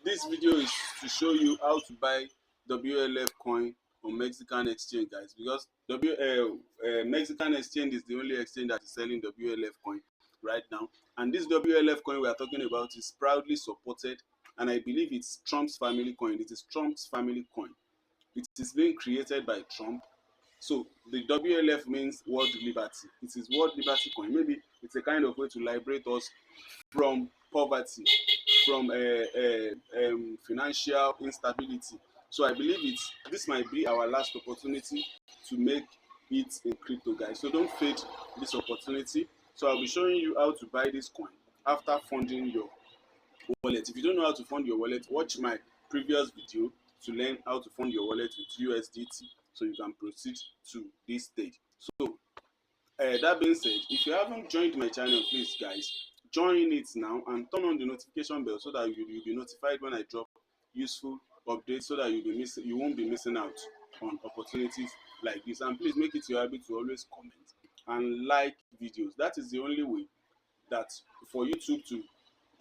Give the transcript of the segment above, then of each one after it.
this video is to show you how to buy WLF coin on Mexican exchange, guys, because Mexican exchange is the only exchange that is selling WLF coin right now, and this WLF coin we are talking about is proudly supported, and I believe it's Trump's family coin. It is Trump's family coin. It is being created by Trump. So the WLF means world liberty. It is world liberty coin. Maybe it's a kind of way to liberate us from poverty, from financial instability. So I believe this might be our last opportunity to make it in crypto, guys. So don't fade this opportunity. So I'll be showing you how to buy this coin after funding your wallet. If you don't know how to fund your wallet, watch my previous video to learn how to fund your wallet with USDT, so you can proceed to this stage. So that being said, if you haven't joined my channel, please guys, join it now and turn on the notification bell so that you'll be notified when I drop useful updates, so that you won't be missing out on opportunities like this. And please make it your habit to always comment and like videos. That is the only way that for YouTube to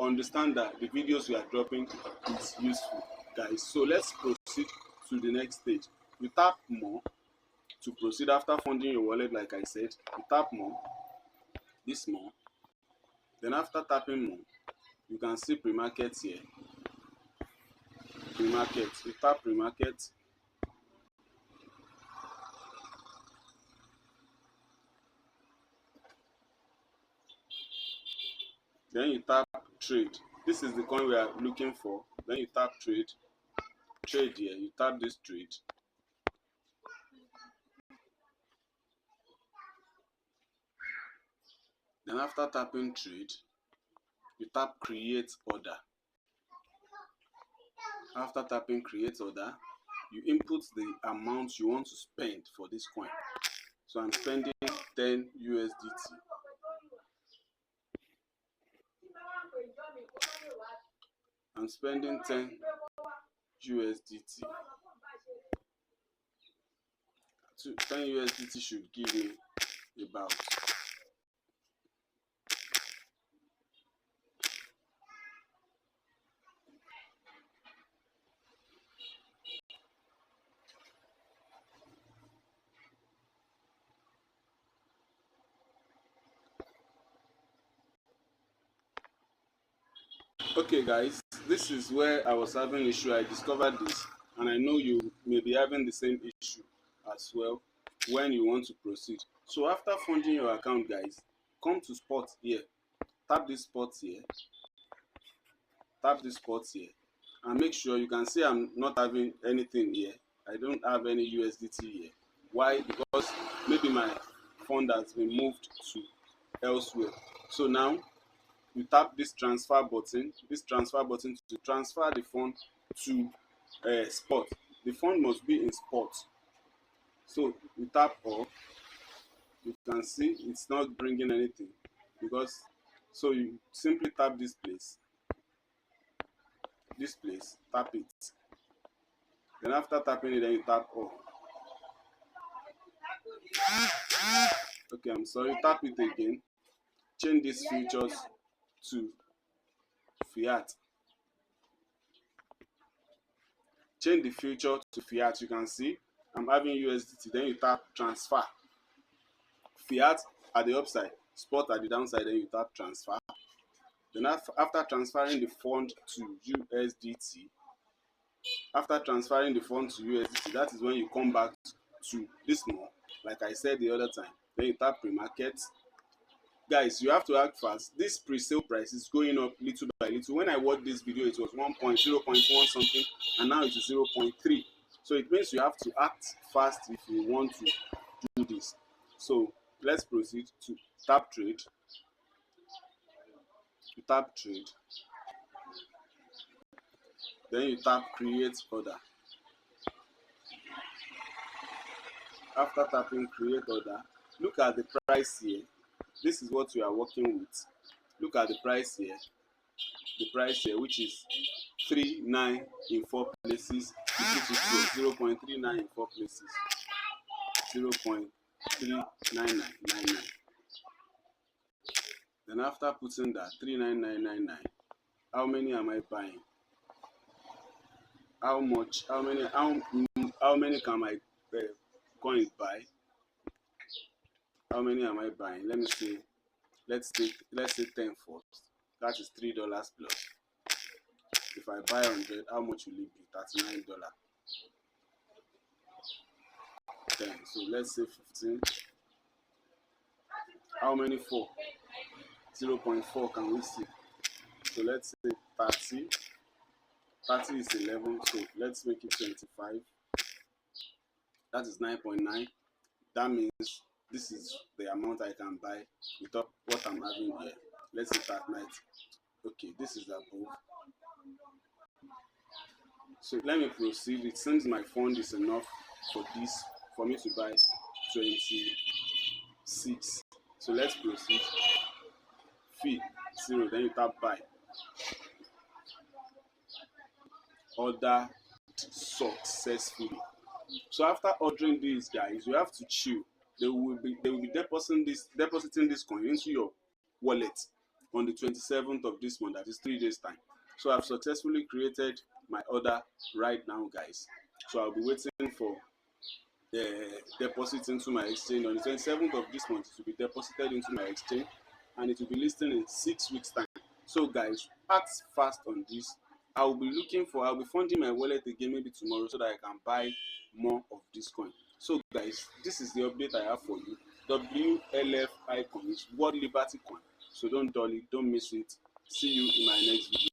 understand that the videos we are dropping is useful, guys. So let's proceed to the next stage. You tap more to proceed after funding your wallet. Like I said, you tap more, this more. Then after tapping more, you can see pre-market here. Pre-market, you tap pre-market. Then you tap trade. This is the coin we are looking for. Then you tap trade. Trade here, you tap this trade. Then after tapping trade, you tap create order. After tapping create order, you input the amount you want to spend for this coin. So I'm spending 10 USDT. I'm spending 10 USDT. 10 USDT should give me about okay, guys, this is where I was having issue. I discovered this, and I know you may be having the same issue as well when you want to proceed. So after funding your account, guys, come to spot here. Tap this spot here. Tap this spot here, and make sure you can see I'm not having anything here. I don't have any USDT here. Why? Because maybe my fund has been moved to elsewhere. So now you tap this transfer button to transfer the fund to spot. The fund must be in spot. So you tap all. You can see it's not bringing anything, because so you simply tap this place, tap it. Then after tapping it, then you tap all. Okay, I'm sorry, tap it again. Change these futures to fiat. Change the future to fiat. You can see I'm having USDT. Then you tap transfer. Fiat at the upside, spot at the downside, then you tap transfer. Then after transferring the fund to USDT, that is when you come back to this more, like I said the other time. Then you tap pre-market. Guys, you have to act fast. This pre-sale price is going up little by little. When I watched this video, it was 0.1 something, and now it is 0.3. So it means you have to act fast if you want to do this. So let's proceed to tap trade. You tap trade. Then you tap create order. After tapping create order, look at the price here. This is what we are working with. Look at the price here. The price here, which is 39 in 4 places. 0.39 in 4 places. 0.39999. Then after putting that 39999, how many am I buying? how much, how many can my coin buy? How many am I buying? Let me say, let's say 10 first. That is $3 plus. If I buy 100, how much will it be? $39. 10. So let's say 15. How many 4? 0.4 can we see? So let's say 30. 30 is 11. So let's make it 25. That is 9.9. That means this is the amount I can buy without what I'm having here. Let's say that night. Okay, this is above. So let me proceed. It seems my fund is enough for this, for me to buy 26. So let's proceed. Fee 0. Then you tap buy. Order successfully. So after ordering these guys, you have to chill. They will be depositing this coin into your wallet on the 27th of this month. That is 3 days time. So I've successfully created my order right now, guys. So I'll be waiting for the deposit into my exchange on the 27th of this month. It will be deposited into my exchange, and it will be listing in 6 weeks time. So guys, act fast on this. I'll be funding my wallet again maybe tomorrow so that I can buy more of this coin. So guys, this is the update I have for you. WLFI coin is World Liberty coin. So don't dull it, don't miss it. See you in my next video.